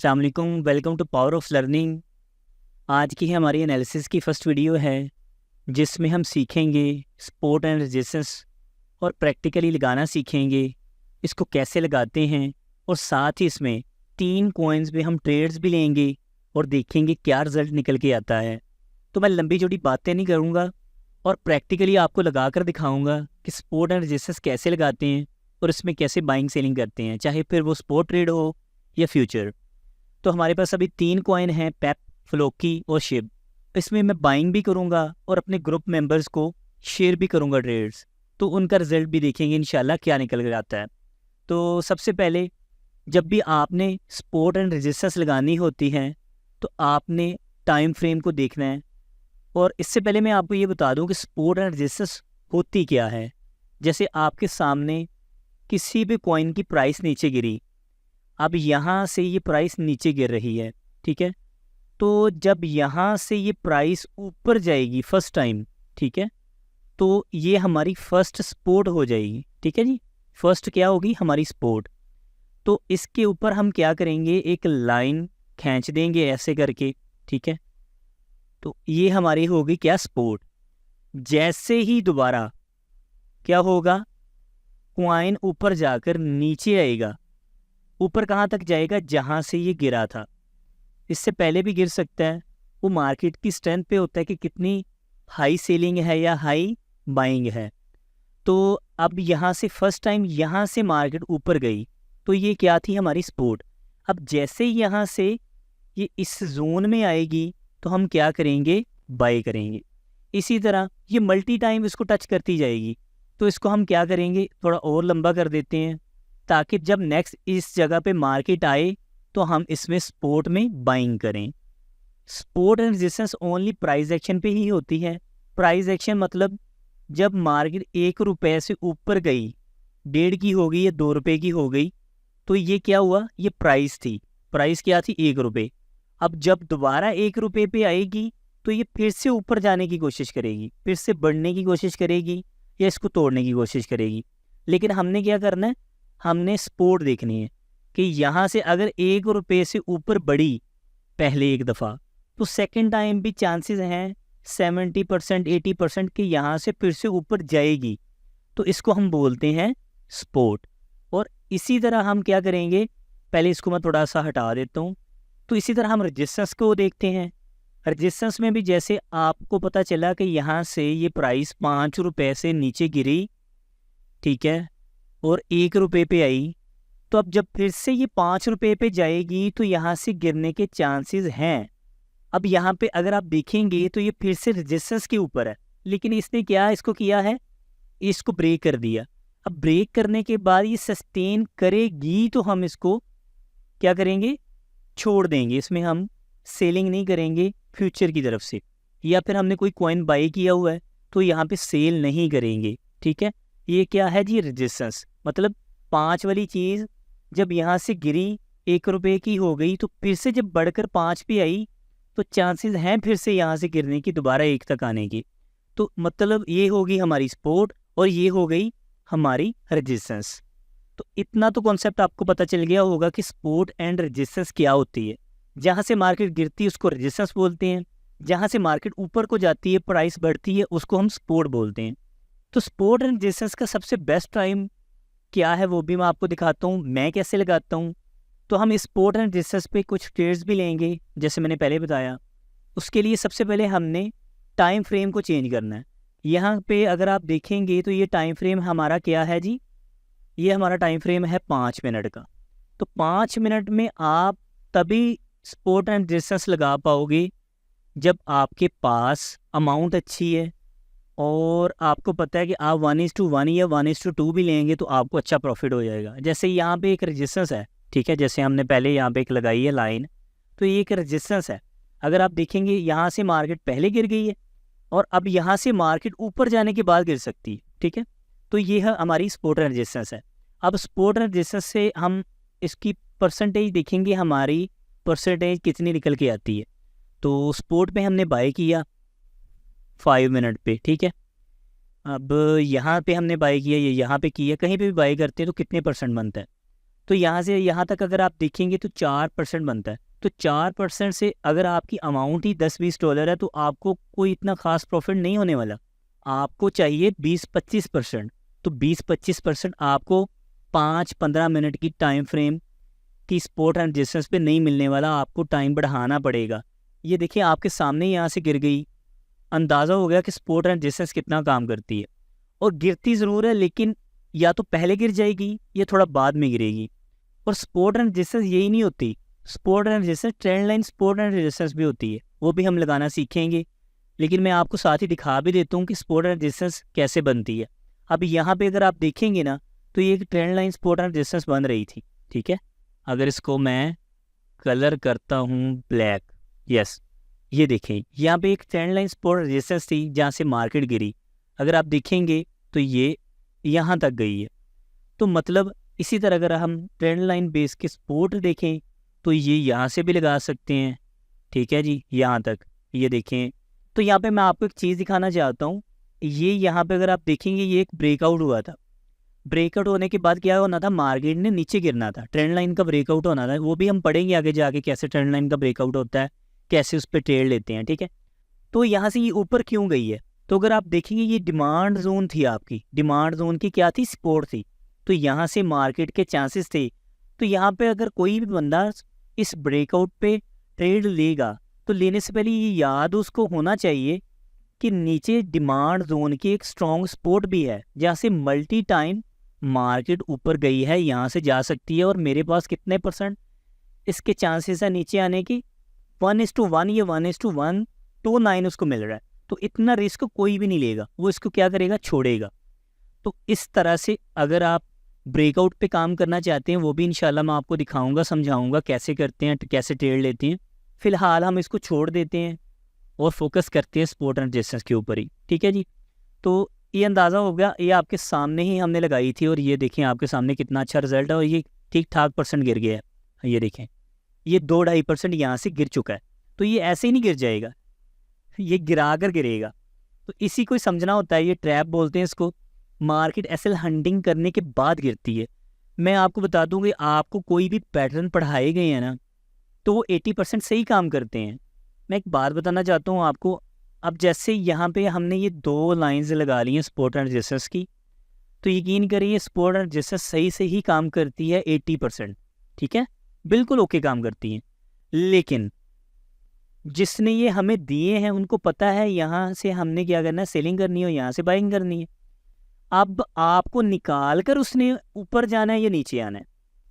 अस्सलाम वालेकुम, welcome to power of learning. आज की हमारी एनालिसिस की फ़र्स्ट वीडियो है जिसमें हम सीखेंगे सपोर्ट एंड रेजिस्टेंस और प्रैक्टिकली लगाना सीखेंगे, इसको कैसे लगाते हैं। और साथ ही इसमें 3 कॉइन्स पे हम ट्रेड्स भी लेंगे और देखेंगे क्या रिज़ल्ट निकल के आता है। तो मैं लंबी चौड़ी बातें नहीं करूँगा और प्रैक्टिकली आपको लगा कर दिखाऊँगा कि सपोर्ट एंड रेजिस्टेंस कैसे लगाते हैं और इसमें कैसे बाइंग सेलिंग करते हैं, चाहे फिर वो स्पॉट ट्रेड हो या फ्यूचर। तो हमारे पास अभी 3 कॉइन हैं, पेप, फ्लोकी और शिब। इसमें मैं बाइंग भी करूंगा और अपने ग्रुप मेंबर्स को शेयर भी करूंगा ट्रेड्स, तो उनका रिजल्ट भी देखेंगे इंशाल्लाह क्या निकल कर आता है। तो सबसे पहले जब भी आपने सपोर्ट एंड रेजिस्टेंस लगानी होती है तो आपने टाइम फ्रेम को देखना है। और इससे पहले मैं आपको ये बता दूं कि सपोर्ट एंड रेजिस्टेंस होती क्या है। जैसे आपके सामने किसी भी कॉइन की प्राइस नीचे गिरी, अब यहाँ से ये प्राइस नीचे गिर रही है, ठीक है। तो जब यहाँ से ये प्राइस ऊपर जाएगी फर्स्ट टाइम, ठीक है, तो ये हमारी फर्स्ट सपोर्ट हो जाएगी, ठीक है जी। फर्स्ट क्या होगी? हमारी सपोर्ट। तो इसके ऊपर हम क्या करेंगे, एक लाइन खींच देंगे ऐसे करके, ठीक है। तो ये हमारी होगी क्या? सपोर्ट। जैसे ही दोबारा क्या होगा, कॉइन ऊपर जाकर नीचे आएगा। ऊपर कहाँ तक जाएगा? जहाँ से ये गिरा था। इससे पहले भी गिर सकता है, वो मार्केट की स्ट्रेंथ पे होता है कि कितनी हाई सेलिंग है या हाई बाइंग है। तो अब यहाँ से फर्स्ट टाइम यहाँ से मार्केट ऊपर गई तो ये क्या थी? हमारी सपोर्ट। अब जैसे ही यहाँ से ये इस जोन में आएगी तो हम क्या करेंगे? बाय करेंगे। इसी तरह ये मल्टी टाइम इसको टच करती जाएगी, तो इसको हम क्या करेंगे? थोड़ा और लंबा कर देते हैं ताकि जब नेक्स्ट इस जगह पे मार्केट आए तो हम इसमें सपोर्ट में बाइंग करें। Support and resistance only price action पे ही होती है। प्राइस एक्शन मतलब जब मार्केट 1 रुपये से ऊपर गई, 1.5 की हो गई या 2 रुपये की हो गई, तो ये क्या हुआ? ये प्राइस थी। प्राइस क्या थी? 1 रुपये। अब जब दोबारा 1 रुपये पे आएगी तो ये फिर से ऊपर जाने की कोशिश करेगी, फिर से बढ़ने की कोशिश करेगी या इसको तोड़ने की कोशिश करेगी। लेकिन हमने क्या करना है? हमने सपोर्ट देखनी है कि यहाँ से अगर 1 रुपये से ऊपर बढ़ी पहले एक दफ़ा, तो सेकंड टाइम भी चांसेस हैं 70% 80% कि यहाँ से फिर से ऊपर जाएगी। तो इसको हम बोलते हैं सपोर्ट। और इसी तरह हम क्या करेंगे? पहले इसको मैं थोड़ा सा हटा देता हूँ। तो इसी तरह हम रेजिस्टेंस को देखते हैं। रेजिस्टेंस में भी जैसे आपको पता चला कि यहाँ से ये प्राइस 5 रुपये से नीचे गिरी, ठीक है, और 1 रुपये पे आई, तो अब जब फिर से ये 5 रुपये पे जाएगी तो यहाँ से गिरने के चांसेस हैं। अब यहाँ पे अगर आप देखेंगे तो ये फिर से रेजिस्टेंस के ऊपर है, लेकिन इसने क्या इसको किया है? इसको ब्रेक कर दिया। अब ब्रेक करने के बाद ये सस्टेन करेगी तो हम इसको क्या करेंगे? छोड़ देंगे। इसमें हम सेलिंग नहीं करेंगे फ्यूचर की तरफ से, या फिर हमने कोई कॉइन बाई किया हुआ है तो यहाँ पे सेल नहीं करेंगे, ठीक है। ये क्या है जी? रेजिस्टेंस। मतलब 5 वाली चीज़ जब यहाँ से गिरी 1 रुपये की हो गई तो फिर से जब बढ़कर 5 पे आई तो चांसेस हैं फिर से यहाँ से गिरने की, दोबारा 1 तक आने की। तो मतलब ये होगी हमारी सपोर्ट और ये हो गई हमारी रेजिस्टेंस। तो इतना तो कॉन्सेप्ट आपको पता चल गया होगा कि सपोर्ट एंड रेजिस्टेंस क्या होती है। जहाँ से मार्केट गिरती है उसको रेजिस्टेंस बोलते हैं, जहाँ से मार्केट ऊपर को जाती है, प्राइस बढ़ती है, उसको हम सपोर्ट बोलते हैं। तो सपोर्ट एंड रेजिस्टेंस का सबसे बेस्ट टाइम क्या है वो भी मैं आपको दिखाता हूँ, मैं कैसे लगाता हूँ। तो हम सपोर्ट एंड रेजिस्टेंस पे कुछ ट्रेड्स भी लेंगे जैसे मैंने पहले बताया। उसके लिए सबसे पहले हमने टाइम फ्रेम को चेंज करना है। यहाँ पे अगर आप देखेंगे तो ये टाइम फ्रेम हमारा क्या है जी? ये हमारा टाइम फ्रेम है 5 मिनट का। तो 5 मिनट में आप तभी सपोर्ट एंड रेजिस्टेंस लगा पाओगे जब आपके पास अमाउंट अच्छी है और आपको पता है कि आप 1:1 या 1:2 भी लेंगे तो आपको अच्छा प्रॉफिट हो जाएगा। जैसे यहाँ पे एक रेजिस्टेंस है, ठीक है, जैसे हमने पहले यहाँ पे एक लगाई है लाइन, तो ये एक रेजिस्टेंस है। अगर आप देखेंगे यहाँ से मार्केट पहले गिर गई है और अब यहाँ से मार्केट ऊपर जाने के बाद गिर सकती है, ठीक है। तो ये है हमारी सपोर्ट एंड रेजिस्टेंस है। अब सपोर्ट एंड रेजिस्टेंस से हम इसकी परसेंटेज देखेंगे, हमारी परसेंटेज कितनी निकल के आती है। तो सपोर्ट पे हमने बाय किया 5 मिनट पे, ठीक है। अब यहाँ पे हमने बाय किया, ये यहाँ पे किया, कहीं पे भी बाय करते हैं तो कितने परसेंट बनता है? तो यहाँ से यहाँ तक अगर आप देखेंगे तो 4% बनता है। तो 4% से अगर आपकी अमाउंट ही $10-20 है तो आपको कोई इतना खास प्रॉफिट नहीं होने वाला। आपको चाहिए 20-25%। तो 20-25% आपको 5-15 मिनट की टाइम फ्रेम की स्पोर्ट एंड रेजिस्टेंस पे नहीं मिलने वाला, आपको टाइम बढ़ाना पड़ेगा। ये देखिए आपके सामने यहाँ से गिर गई, अंदाज़ा हो गया कि स्पोर्ट एंड रेजिस्टेंस कितना काम करती है। और गिरती ज़रूर है, लेकिन या तो पहले गिर जाएगी या थोड़ा बाद में गिरेगी। और स्पोर्ट एंड रेजिस्टेंस यही नहीं होती, sport and resistance trend line sport and resistance भी होती है, वो भी हम लगाना सीखेंगे। लेकिन मैं आपको साथ ही दिखा भी देता हूँ कि स्पोर्ट एंड रेजिस्टेंस कैसे बनती है। अब यहाँ पे अगर आप देखेंगे ना तो ये एक trend line sport and resistance बन रही थी, ठीक है। अगर इसको मैं कलर करता हूँ ब्लैक, यस, ये देखें यहाँ पे एक ट्रेंड लाइन सपोर्ट रेजिस्टेंस थी जहाँ से मार्केट गिरी। अगर आप देखेंगे तो ये यहाँ तक गई है। तो मतलब इसी तरह अगर हम ट्रेंड लाइन बेस के सपोर्ट देखें तो ये यहाँ से भी लगा सकते हैं, ठीक है जी, यहाँ तक ये देखें। तो यहाँ पे मैं आपको एक चीज़ दिखाना चाहता हूँ, ये यहाँ पे अगर आप देखेंगे ये एक ब्रेकआउट हुआ था। ब्रेकआउट होने के बाद क्या होना था, मार्केट ने नीचे गिरना था, ट्रेंड लाइन का ब्रेकआउट होना था। वो भी हम पढ़ेंगे आगे जाके कैसे ट्रेंड लाइन का ब्रेकआउट होता है, कैसे उस पर ट्रेड लेते हैं, ठीक है। तो यहाँ से ये ऊपर क्यों गई है, तो अगर आप देखेंगे ये डिमांड जोन थी, आपकी डिमांड जोन की क्या थी, सपोर्ट थी। तो यहाँ से मार्केट के चांसेस थे। तो यहाँ पे अगर कोई भी बंदा इस ब्रेकआउट पे ट्रेड लेगा तो लेने से पहले ये याद उसको होना चाहिए कि नीचे डिमांड जोन की एक स्ट्रॉन्ग सपोर्ट भी है जहाँ से मल्टी टाइम मार्केट ऊपर गई है, यहाँ से जा सकती है। और मेरे पास कितने % इसके चांसेस है नीचे आने की, 1:1 या 1:129 उसको मिल रहा है। तो इतना रिस्क कोई भी नहीं लेगा, वो इसको क्या करेगा, छोड़ेगा। तो इस तरह से अगर आप ब्रेकआउट पे काम करना चाहते हैं, वो भी इंशाल्लाह मैं आपको दिखाऊंगा, समझाऊंगा कैसे करते हैं, कैसे ट्रेड लेते हैं। फिलहाल हम इसको छोड़ देते हैं और फोकस करते हैं सपोर्ट एंड रेजिस्टेंस के ऊपर ही, ठीक है जी। तो ये अंदाज़ा हो गया, ये आपके सामने ही हमने लगाई थी और ये देखें आपके सामने कितना अच्छा रिजल्ट है और ये ठीक ठाक % गिर गया है। ये देखें ये 2-2.5% यहाँ से गिर चुका है। तो ये ऐसे ही नहीं गिर जाएगा, ये गिरा कर गिरेगा। तो इसी को समझना होता है, ये ट्रैप बोलते हैं इसको। मार्केट एसएल हंटिंग करने के बाद गिरती है। मैं आपको बता दूं कि आपको कोई भी पैटर्न पढ़ाए गए हैं ना तो वो 80% सही काम करते हैं। मैं एक बात बताना चाहता हूँ आपको, अब जैसे यहाँ पे हमने ये 2 लाइंस लगा ली हैं सपोर्ट एंड रेजिस्टेंस की, तो यकीन करिए सपोर्ट एंड रेजिस्टेंस सही से ही काम करती है 80%, ठीक है, बिल्कुल ओके काम करती हैं। लेकिन जिसने ये हमें दिए हैं उनको पता है यहाँ से हमने क्या करना है, सेलिंग करनी है और यहाँ से बाइंग करनी है। अब आपको निकाल कर उसने ऊपर जाना है या नीचे आना है,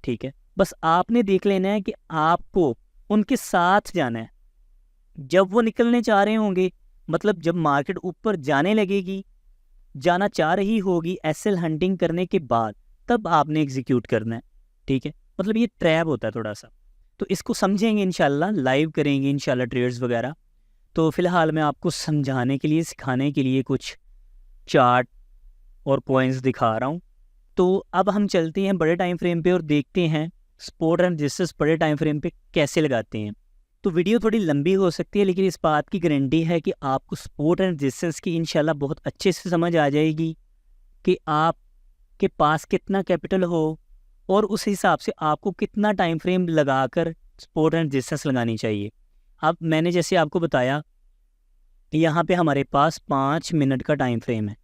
ठीक है। बस आपने देख लेना है कि आपको उनके साथ जाना है। जब वो निकलने चाह रहे होंगे, मतलब जब मार्केट ऊपर जाने लगेगी, जाना चाह रही होगी एसएल हंटिंग करने के बाद, तब आपने एग्जीक्यूट करना है, ठीक है। मतलब ये ट्रैप होता है थोड़ा सा, तो इसको समझेंगे इंशाल्लाह, लाइव करेंगे इंशाल्लाह ट्रेड्स वगैरह। तो फिलहाल मैं आपको समझाने के लिए, सिखाने के लिए कुछ चार्ट और पॉइंट्स दिखा रहा हूँ। तो अब हम चलते हैं बड़े टाइम फ्रेम पे और देखते हैं सपोर्ट एंड रेजिस्टेंस बड़े टाइम फ्रेम पे कैसे लगाते हैं। तो वीडियो थोड़ी लंबी हो सकती है, लेकिन इस बात की गारंटी है कि आपको सपोर्ट एंड रेजिस्टेंस की इंशाल्लाह बहुत अच्छे से समझ आ जाएगी कि आपके पास कितना कैपिटल हो और उस हिसाब से आपको कितना टाइम फ्रेम लगाकर सपोर्ट एंड रेजिस्टेंस लगानी चाहिए। अब मैंने जैसे आपको बताया, यहाँ पे हमारे पास 5 मिनट का टाइम फ्रेम है।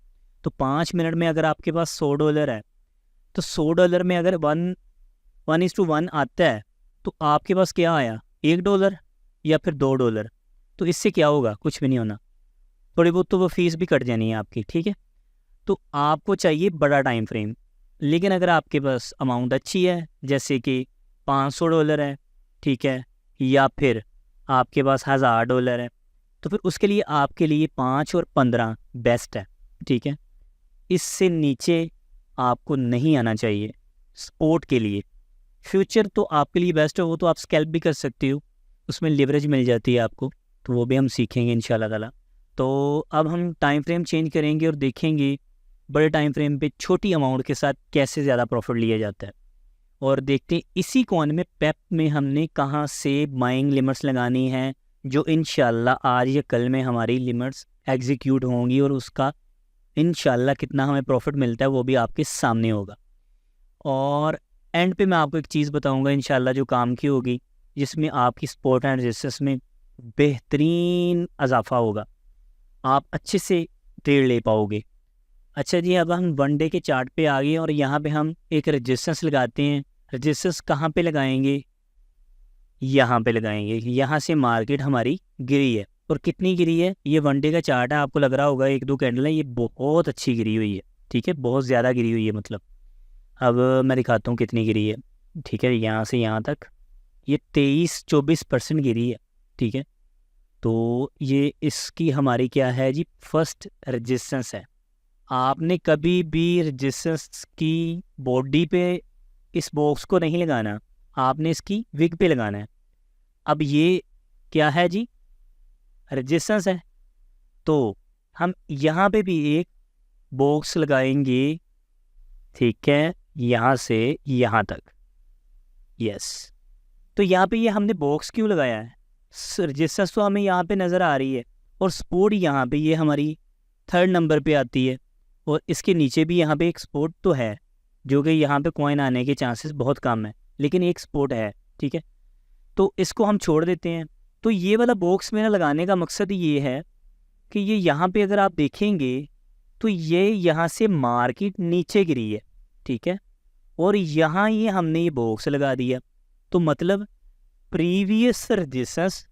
तो 5 मिनट में अगर आपके पास $100 है, तो $100 में अगर 1:1 आता है तो आपके पास क्या आया, $1 या फिर $2। तो इससे क्या होगा, कुछ भी नहीं होना, थोड़ी बहुत तो वो फीस भी कट जानी है आपकी, ठीक है। तो आपको चाहिए बड़ा टाइम फ्रेम। लेकिन अगर आपके पास अमाउंट अच्छी है, जैसे कि $500 है, ठीक है, या फिर आपके पास $1000 है, तो फिर उसके लिए आपके लिए 5 और 15 बेस्ट है, ठीक है। इससे नीचे आपको नहीं आना चाहिए सपोर्ट के लिए। फ्यूचर तो आपके लिए बेस्ट है, वो तो आप स्कैल्प भी कर सकते हो, उसमें लिवरेज मिल जाती है आपको, तो वो भी हम सीखेंगे इंशाल्लाह ताला। तो अब हम टाइम फ्रेम चेंज करेंगे और देखेंगे बड़े टाइम फ्रेम पे छोटी अमाउंट के साथ कैसे ज़्यादा प्रॉफिट लिया जाता है। और देखते हैं इसी कॉइन में पेप में हमने कहाँ से बाइंग लिमिट्स लगानी है, जो इंशाल्लाह आज या कल में हमारी लिमिट्स एग्जीक्यूट होंगी और उसका इंशाल्लाह कितना हमें प्रॉफिट मिलता है वो भी आपके सामने होगा। और एंड पे मैं आपको एक चीज़ बताऊंगा इंशाल्लाह जो काम की होगी, जिसमें आपकी सपोर्ट एंड रेजिस्टेंस में बेहतरीन इजाफा होगा, आप अच्छे से ट्रेड ले पाओगे। अच्छा जी, अब हम वन डे के चार्ट पे आ गए और यहाँ पे हम एक रेजिस्टेंस लगाते हैं। रेजिस्टेंस कहाँ पे लगाएंगे? यहाँ पे लगाएंगे। यहाँ से मार्केट हमारी गिरी है, और कितनी गिरी है? ये वन डे का चार्ट है, आपको लग रहा होगा एक दो कैंडल है, ये बहुत अच्छी गिरी हुई है, ठीक है, बहुत ज़्यादा गिरी हुई है। मतलब अब मैं दिखाता हूँ कितनी गिरी है, ठीक है। यहाँ से यहाँ तक ये 23-24% गिरी है, ठीक है। तो ये इसकी हमारी क्या है जी? फर्स्ट रेजिस्टेंस है। आपने कभी भी रेजिस्टेंस की बॉडी पे इस बॉक्स को नहीं लगाना, आपने इसकी विग पे लगाना है। अब ये क्या है जी? रेजिस्टेंस है। तो हम यहाँ पे भी एक बॉक्स लगाएंगे, ठीक है, यहाँ से यहाँ तक। यस, तो यहाँ पे ये हमने बॉक्स क्यों लगाया है? रेजिस्टेंस तो हमें यहाँ पे नज़र आ रही है, और सपोर्ट यहाँ पे ये हमारी थर्ड नंबर पे आती है, और इसके नीचे भी यहाँ पे एक सपोर्ट तो है, जो कि यहाँ पे कॉइन आने के चांसेस बहुत कम है, लेकिन एक सपोर्ट है, ठीक है। तो इसको हम छोड़ देते हैं। तो ये वाला बॉक्स मेरा लगाने का मकसद ये है कि ये यहाँ पे अगर आप देखेंगे तो ये यहाँ से मार्केट नीचे गिरी है, ठीक है, और यहाँ ये हमने ये बॉक्स लगा दिया। तो मतलब previous resistance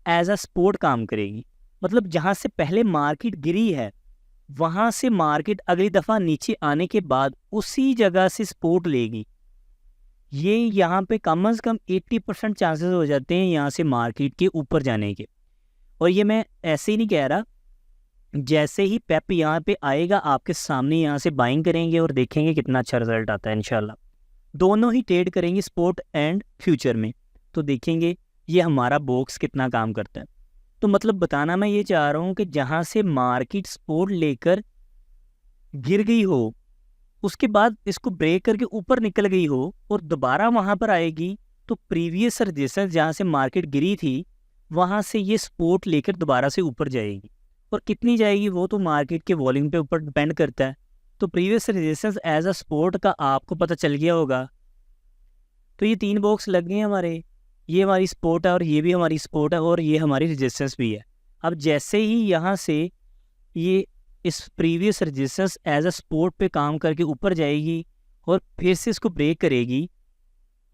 as a support काम करेगी। मतलब जहाँ से पहले मार्केट गिरी है, वहाँ से मार्केट अगली दफ़ा नीचे आने के बाद उसी जगह से सपोर्ट लेगी। ये यहाँ पे कम से कम 80% चांसेस हो जाते हैं यहाँ से मार्केट के ऊपर जाने के। और ये मैं ऐसे ही नहीं कह रहा, जैसे ही पेप यहाँ पे आएगा आपके सामने यहाँ से बाइंग करेंगे और देखेंगे कितना अच्छा रिजल्ट आता है इंशाल्लाह। दोनों ही ट्रेड करेंगे स्पॉट एंड फ्यूचर में, तो देखेंगे ये हमारा बॉक्स कितना काम करता है। तो मतलब बताना मैं ये चाह रहा हूँ कि जहाँ से मार्केट सपोर्ट लेकर गिर गई हो, उसके बाद इसको ब्रेक करके ऊपर निकल गई हो और दोबारा वहाँ पर आएगी, तो प्रीवियस रेजिस्टेंस जहाँ से मार्केट गिरी थी वहाँ से ये सपोर्ट लेकर दोबारा से ऊपर जाएगी। और कितनी जाएगी वो तो मार्केट के वॉल्यूम पे ऊपर डिपेंड करता है। तो previous resistance as a support का आपको पता चल गया होगा। तो ये 3 बॉक्स लग गए हमारे, ये हमारी सपोर्ट है और ये भी हमारी सपोर्ट है और ये हमारी रेजिस्टेंस भी है। अब जैसे ही यहाँ से ये इस previous resistance as a support पे काम करके ऊपर जाएगी और फिर से इसको ब्रेक करेगी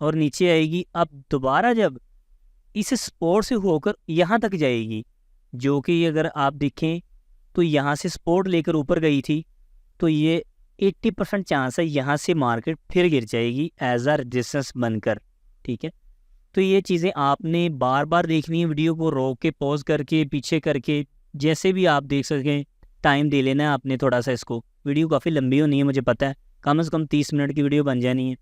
और नीचे आएगी। अब दोबारा जब इस सपोर्ट से होकर यहाँ तक जाएगी, जो कि अगर आप देखें तो यहाँ से सपोर्ट लेकर ऊपर गई थी, तो ये 80% चांस है यहाँ से मार्केट फिर गिर जाएगी एज अ रेजिस्टेंस बनकर, ठीक है। तो ये चीज़ें आपने बार बार देखनी है, वीडियो को रोक के पॉज करके पीछे करके जैसे भी आप देख सकें, टाइम दे लेना है आपने थोड़ा सा। इसको वीडियो काफ़ी लंबी होनी है, मुझे पता है, कम से कम 30 मिनट की वीडियो बन जानी है।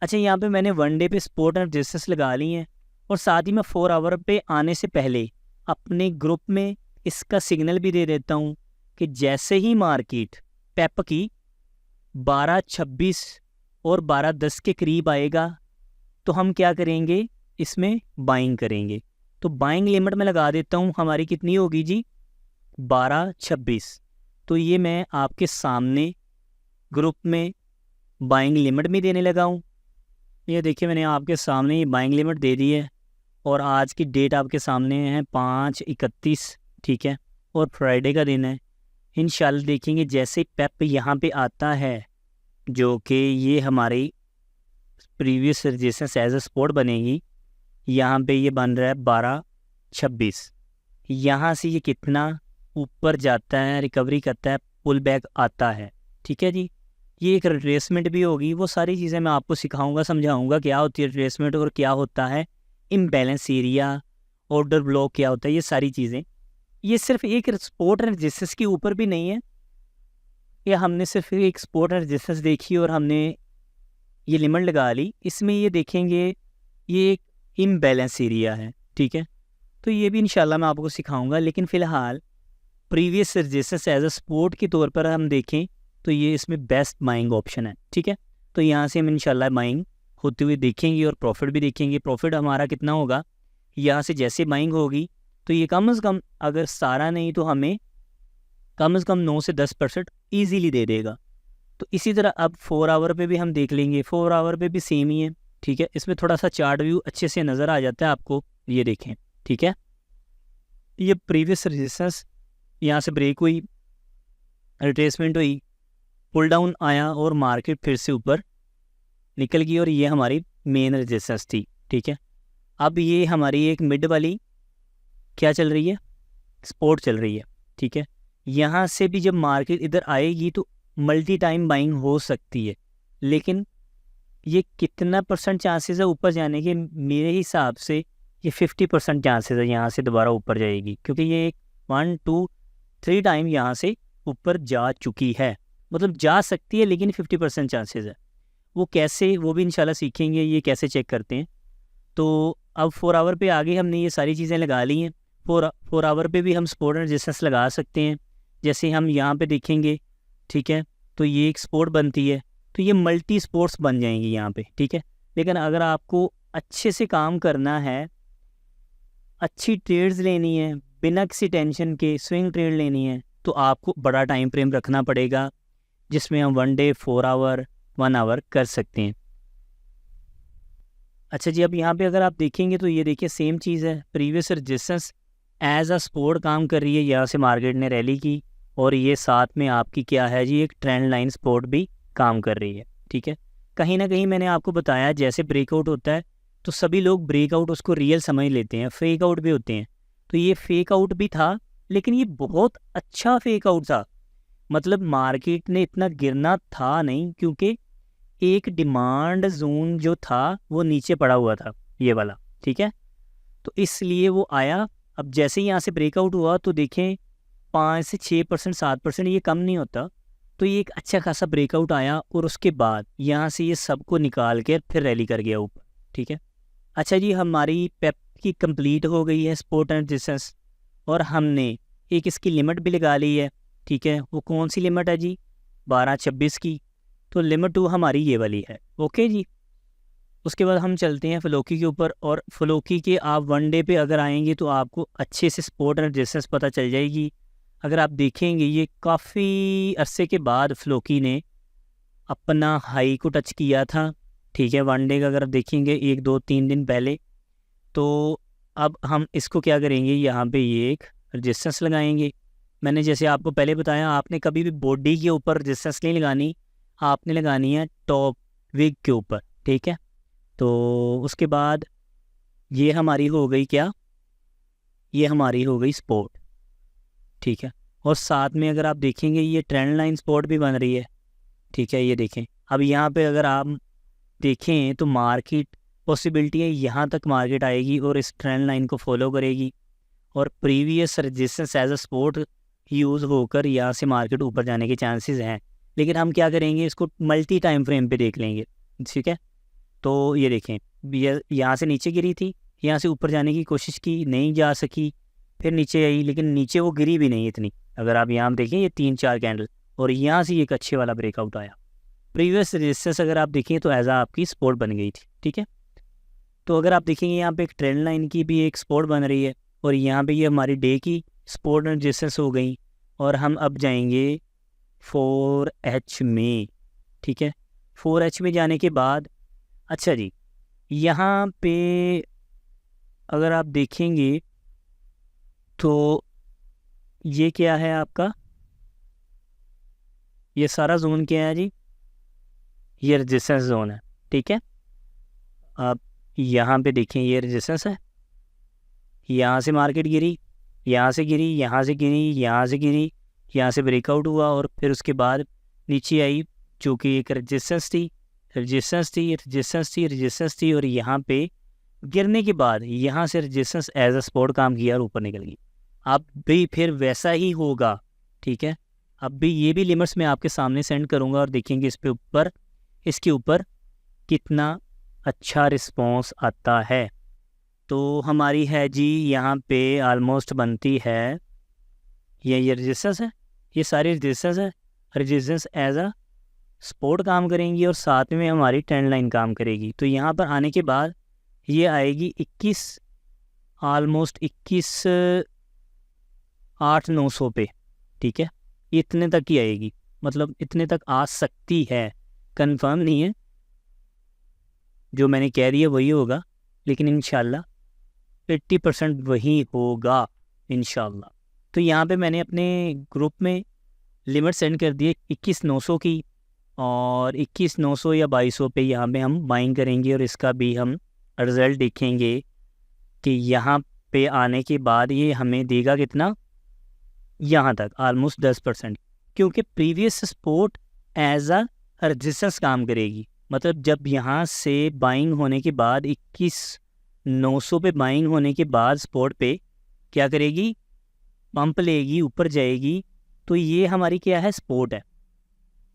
अच्छा, यहाँ पे मैंने वन डे पे सपोर्ट एंड रेजिस्टेंस लगा ली हैं, और साथ ही मैं 4 आवर पे आने से पहले अपने ग्रुप में इसका सिग्नल भी दे देता हूँ कि जैसे ही मार्केट पेप की 12.26 और 12.10 के करीब आएगा तो हम क्या करेंगे, इसमें बाइंग करेंगे। तो बाइंग लिमिट में लगा देता हूँ, हमारी कितनी होगी जी? 12.26। तो ये मैं आपके सामने ग्रुप में बाइंग लिमिट भी देने लगा हूँ। ये देखिए मैंने आपके सामने ये बाइंग लिमिट दे दी है, और आज की डेट आपके सामने है 5/31, ठीक है, और फ्राइडे का दिन है। इंशाल्लाह देखेंगे जैसे पेप यहाँ पे आता है, जो कि ये हमारी previous resistance as a support बनेगी। यहाँ पे ये बन रहा है 12.26। यहाँ से ये कितना ऊपर जाता है, रिकवरी करता है, पुल बैक आता है, ठीक है जी। ये एक रिट्रेसमेंट भी होगी, वो सारी चीज़ें मैं आपको सिखाऊंगा, समझाऊंगा क्या होती है रिट्रेसमेंट और क्या होता है इम्बैलेंस एरिया, ऑर्डर ब्लॉक क्या होता है, ये सारी चीज़ें। ये सिर्फ एक सपोर्ट एंड रेजिस्टेंस के ऊपर भी नहीं है, ये हमने सिर्फ एक सपोर्ट एंड रेजिस्टेंस देखी और हमने ये लिमिट लगा ली। इसमें ये देखेंगे ये एक इम्बैलेंस एरिया है, ठीक है। तो ये भी इंशाल्लाह मैं आपको सिखाऊंगा, लेकिन फ़िलहाल previous resistance as a support के तौर पर हम देखें तो ये इसमें बेस्ट बाइंग ऑप्शन है, ठीक है। तो यहाँ से हम इंशाल्लाह बाइंग होते हुए देखेंगे और प्रॉफिट भी देखेंगे। प्रॉफिट हमारा कितना होगा, यहाँ से जैसे बाइंग होगी तो ये कम से कम, अगर सारा नहीं तो हमें कम से कम 9 से 10% ईजीली दे देगा। तो इसी तरह अब 4 आवर पे भी हम देख लेंगे, 4 आवर पे भी सेम ही है, ठीक है। इसमें थोड़ा सा चार्ट व्यू अच्छे से नज़र आ जाता है आपको, ये देखें, ठीक है। ये प्रीवियस रेजिस्टेंस यहाँ से ब्रेक हुई, रिट्रेसमेंट हुई, पुल डाउन आया और मार्केट फिर से ऊपर निकल गई और ये हमारी मेन रेजिस्टेंस थी, ठीक है। अब ये हमारी एक मिड वाली क्या चल रही है, सपोर्ट चल रही है, ठीक है। यहाँ से भी जब मार्केट इधर आएगी तो मल्टी टाइम बाइंग हो सकती है, लेकिन ये कितना % चांसेस है ऊपर जाने के, मेरे हिसाब से ये 50% चांसेस है यहाँ से दोबारा ऊपर जाएगी, क्योंकि ये 1 2 3 टाइम यहाँ से ऊपर जा चुकी है, मतलब जा सकती है लेकिन 50% चांसेस है। वो कैसे, वो भी इंशाल्लाह सीखेंगे ये कैसे चेक करते हैं। तो अब 4 आवर पे आगे हमने ये सारी चीज़ें लगा ली हैं। 4 आवर पे भी हम सपोर्ट एंड रेजिस्टेंस लगा सकते हैं, जैसे हम यहाँ पे देखेंगे, ठीक है। तो ये एक सपोर्ट बनती है, तो ये मल्टी सपोर्ट्स बन जाएंगी यहाँ पे, ठीक है। लेकिन अगर आपको अच्छे से काम करना है, अच्छी ट्रेड्स लेनी है, बिना किसी टेंशन के स्विंग ट्रेड लेनी है, तो आपको बड़ा टाइम फ्रेम रखना पड़ेगा, जिसमें हम 1 डे, 4 आवर, 1 आवर कर सकते हैं। अच्छा जी, अब यहाँ पे अगर आप देखेंगे तो ये देखिए सेम चीज़ है, previous resistance as a support काम कर रही है, यहाँ से मार्केट ने रैली की और ये साथ में आपकी क्या है जी, एक ट्रेंड लाइन सपोर्ट भी काम कर रही है, ठीक है। कहीं ना कहीं मैंने आपको बताया जैसे ब्रेकआउट होता है तो सभी लोग ब्रेकआउट उसको रियल समझ लेते हैं, फेक आउट भी होते हैं। तो ये फेक आउट भी था, लेकिन ये बहुत अच्छा फेक आउट था, मतलब मार्केट ने इतना गिरना था नहीं, क्योंकि एक डिमांड जोन जो था वो नीचे पड़ा हुआ था, ये वाला, ठीक है। तो इसलिए वो आया। अब जैसे ही यहाँ से ब्रेकआउट हुआ तो देखें 5 से 6%, 7%, ये कम नहीं होता। तो ये एक अच्छा खासा ब्रेकआउट आया और उसके बाद यहाँ से ये सबको निकाल के फिर रैली कर गया ऊपर, ठीक है। अच्छा जी, हमारी पेप की कंप्लीट हो गई है सपोर्ट एंड रेजिस्टेंस, और हमने एक इसकी लिमिट भी लगा ली है, ठीक है। वो कौन सी लिमिट है जी, 12-26 की। तो लिमिट 2 हमारी ये वाली है, ओके जी। उसके बाद हम चलते हैं फ्लोकी के ऊपर, और फ्लोकी के आप 1 डे पे अगर आएंगे तो आपको अच्छे से सपोर्ट एंड रेजिस्टेंस पता चल जाएगी। अगर आप देखेंगे ये काफ़ी अरसे के बाद फ्लोकी ने अपना हाई को टच किया था, ठीक है। 1 डे का अगर आप देखेंगे 1 2 3 दिन पहले, तो अब हम इसको क्या करेंगे, यहाँ पे ये एक रेजिस्टेंस लगाएंगे। मैंने जैसे आपको पहले बताया, आपने कभी भी बॉडी के ऊपर रेजिस्टेंस नहीं लगानी, आपने लगानी है टॉप विग के ऊपर, ठीक है। तो उसके बाद ये हमारी हो गई क्या, ये हमारी हो गई सपोर्ट, ठीक है। और साथ में अगर आप देखेंगे ये ट्रेंड लाइन सपोर्ट भी बन रही है, ठीक है। ये देखें, अब यहाँ पे अगर आप देखें तो मार्केट पॉसिबिलिटी है यहाँ तक मार्केट आएगी और इस ट्रेंड लाइन को फॉलो करेगी, और previous resistance as a support use होकर यहाँ से मार्केट ऊपर जाने के चांसेस हैं। लेकिन हम क्या करेंगे, इसको मल्टी टाइम फ्रेम पे देख लेंगे, ठीक है। तो ये देखें, यहाँ से नीचे गिरी थी, यहाँ से ऊपर जाने की कोशिश की, नहीं जा सकी, फिर नीचे आई, लेकिन नीचे वो गिरी भी नहीं इतनी। अगर आप यहाँ देखें ये 3-4 कैंडल, और यहाँ से एक अच्छे वाला ब्रेकआउट आया। प्रीवियस रेजिस्टेंस अगर आप देखें तो एज आ आपकी सपोर्ट बन गई थी, ठीक है। तो अगर आप देखेंगे यहाँ पे एक ट्रेंड लाइन की भी एक सपोर्ट बन रही है, और यहाँ पे ये हमारी डे की सपोर्ट एंड रेजिस्टेंस हो गई। और हम अब जाएंगे 4H में, ठीक है। 4H में जाने के बाद, अच्छा जी, यहाँ पे अगर आप देखेंगे तो ये क्या है आपका, ये सारा जोन क्या है जी, ये रेजिस्टेंस जोन है, ठीक है। आप यहाँ पे देखें ये रेजिस्टेंस है, यहाँ से मार्केट गिरी, यहाँ से गिरी, यहाँ से गिरी, यहाँ से गिरी, यहाँ से ब्रेकआउट हुआ और फिर उसके बाद नीचे आई, जो कि एक रेजिस्टेंस थी, रेजिस्टेंस थी, रेजिस्टेंस थी, रेजिस्टेंस थी, और यहाँ पे गिरने के बाद यहाँ से रेजिस्टेंस एज अ सपोर्ट काम किया और ऊपर निकल गई। अब भी फिर वैसा ही होगा, ठीक है। अब भी ये भी लिमिट्स मैं आपके सामने सेंड करूँगा और देखेंगे इस पे ऊपर, इसके ऊपर कितना अच्छा रिस्पॉन्स आता है। तो हमारी है जी यहाँ पे ऑलमोस्ट बनती है, ये रेजिस्टेंस है, ये सारी रेजिस्टेंस है, रेजिस्टेंस एज अ सपोर्ट काम करेंगी और साथ में हमारी ट्रेंड लाइन काम करेगी। तो यहाँ पर आने के बाद ये आएगी 21, ऑलमोस्ट 21,800-900 पे, ठीक है। इतने तक ही आएगी। मतलब इतने तक आ सकती है, कंफर्म नहीं है, जो मैंने कह दिया वही होगा, लेकिन इंशाल्लाह 80% वही होगा इंशाल्लाह। तो यहाँ पे मैंने अपने ग्रुप में लिमिट सेंड कर दिए 21,900 की, और 21,900 या 2200 पे यहाँ पे हम बाइंग करेंगे, और इसका भी हम रिज़ल्ट देखेंगे कि यहाँ पे आने के बाद ये हमें देगा कितना, यहाँ तक ऑलमोस्ट 10%, क्योंकि previous support as a resistance काम करेगी। मतलब जब यहाँ से बाइंग होने के बाद 21,900 पे बाइंग होने के बाद सपोर्ट पे क्या करेगी, पंप लेगी, ऊपर जाएगी, तो ये हमारी क्या है, सपोर्ट है।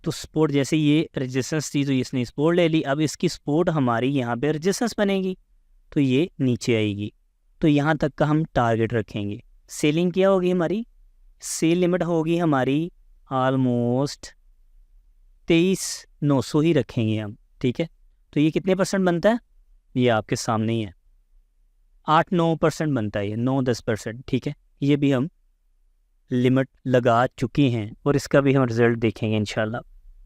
तो सपोर्ट जैसे ये रेजिस्टेंस थी तो इसने सपोर्ट ले ली, अब इसकी सपोर्ट हमारी यहाँ पे रेजिस्टेंस बनेगी, तो ये नीचे आएगी। तो यहाँ तक का हम टारगेट रखेंगे। सेलिंग क्या होगी हमारी, सेल लिमिट होगी हमारी ऑलमोस्ट 23,900 ही रखेंगे हम, ठीक है। तो ये कितने परसेंट बनता है, ये आपके सामने ही है, 8-9% बनता है, ये 9-10%, ठीक है। ये भी हम लिमिट लगा चुके हैं और इसका भी हम रिज़ल्ट देखेंगे इंशाल्लाह।